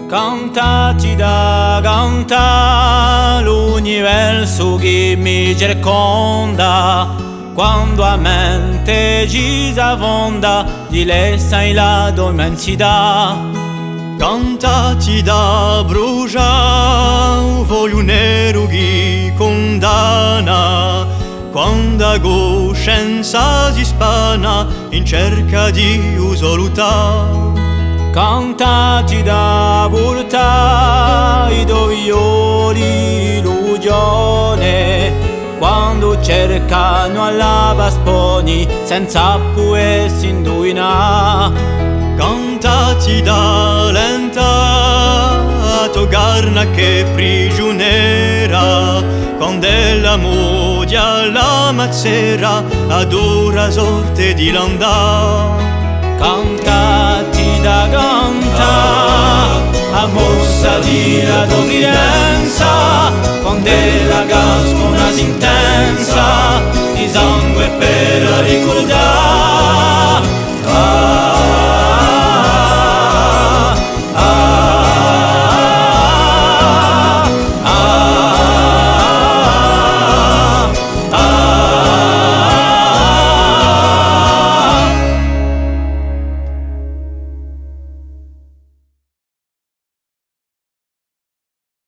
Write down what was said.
Cantati da canta l'universo che mi circonda, quando a mente ci s'affonda di lessa in la immensità. Cantati da brucia un foglio nero che condanna, quando a coscienza si spana in cerca di usolutà. Cantati da porta i dovioli illusione, quando cercano alla pasponi senza potersi indovinare. Cantati da lenta togarna che prigioniera, quando la modia la mazzera adora sorte di landà. Cantati da canta a mossa di la provvidenza, quando la gascona si intensa di sangue per la ricorrenza.